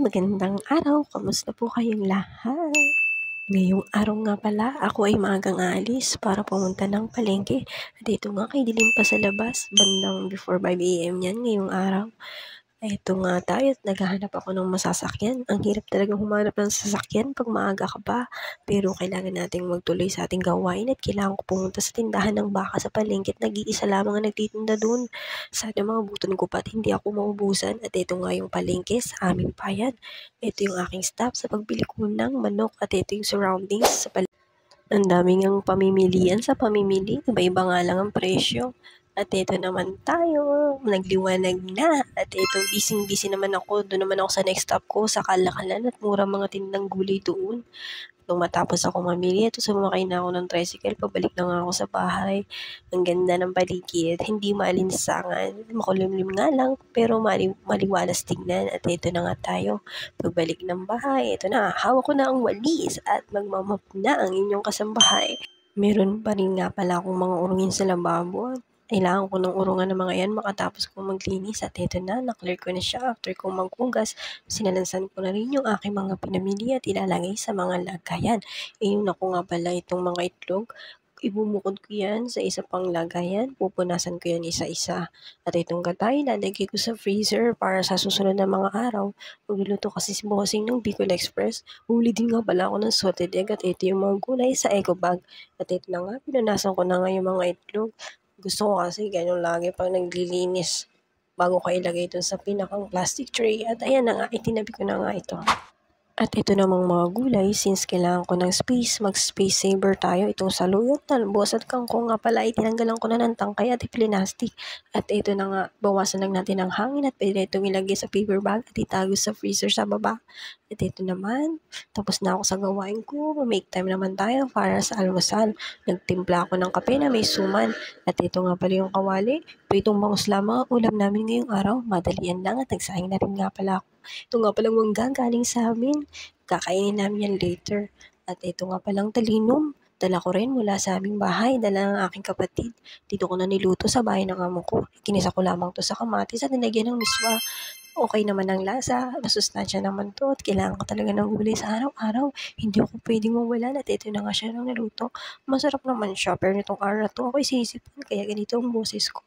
magandang araw. Kamusta po kayong lahat? Ngayong araw nga pala, ako ay maagang aalis para pumunta ng palengke. At ito nga, kay dilim pa sa labas, bandang before 5 AM yan ngayong araw. Eto nga tayo at naghahanap ako ng masasakyan. Ang hirap talagang humanap ng sasakyan pag maaga ka pa. Pero kailangan nating magtuloy sa ating gawain at kailangan ko pumunta sa tindahan ng baka sa palengke at nag-iisa lamang ang nagtitinda doon. Sana maabutan ko pa at hindi ako maubusan. At ito nga yung palengke sa aming bayan. Ito yung aking stop sa pagbili ko ng manok at ito yung surroundings sa palengke. Ang daming ang pamimilian sa pamimili, iba-iba nga lang ang presyo. At ito naman tayo, nagliwanag na. At ito, busy-busy naman ako. Doon naman ako sa next stop ko, sa Kalakalan at mura mga tindang gulay doon. Nung matapos ako mamili, ito sumakay na ako ng tricycle, pabalik na nga ako sa bahay. Ang ganda ng paligid, hindi maalinsangan, makulimlim nga lang, pero maliwalas tignan. At ito na nga tayo, pagbalik ng bahay, ito na, hawak ko na ang walis at magmamap na ang inyong kasambahay. Meron pa rin nga pala akong mga urungin sa lababo. Kailangan ko ng urungan ng mga yan makatapos kong maglinis at ito na, na-clear ko na siya after kong maghugas. Sinalansan ko na rin yung aking mga pinamili at ilalagay sa mga lagayan. Iyon ako nga pala itong mga itlog. Ibubukod ko yan sa isa pang lagayan. Pupunasan ko yan isa-isa. At itong gatay, lalagay ko sa freezer para sa susunod na mga araw. Magluluto kasi si Bossing ng Bicol Express. Huli din nga pala ako ng salted egg at ito yung mga gulay sa eco bag. At ito na nga, pinunasan ko na nga yung mga itlog. Gusto ko kasi ganyan lagi pag naglilinis bago ko ilagay ito sa pinakang plastic tray. At ayan na nga, itinabi ko na nga ito. At ito namang mga gulay, since kailangan ko ng space, mag-space saver tayo. Itong saluyot, talbos at kangkong nga pala, itinanggalan ko na ng tangkay at iplinastic. At ito na nga, bawasan lang natin ang hangin at pwede itong ilagay sa paper bag at itago sa freezer sa baba. At ito naman, tapos na ako sa gawain ko, make time naman tayo para sa almusal. Nagtimpla ako ng kape na may suman. At ito nga pala yung kawali, pritong bangus lamang ang ulam namin ngayong araw. Madalian lang at nagsaing na rin nga pala ako. Ito nga palang mangga galing sa amin. Kakainin namin yan later. At ito nga palang talinnom. Dala ko rin mula sa aming bahay. Dala ng aking kapatid. Dito ko na niluto sa bahay ng amo ko. Kinisa ko lamang to sa kamatis at nilagyan ng miswa. Okay naman ang lasa. Masustansya naman to. At kailangan ko talaga ng gulay sa araw-araw. Hindi ako pwedeng mawalan. At ito na nga siya ng naluto. Masarap naman siya. Pero nitong araw to ako'y sisipin. Kaya ganito ang boses ko.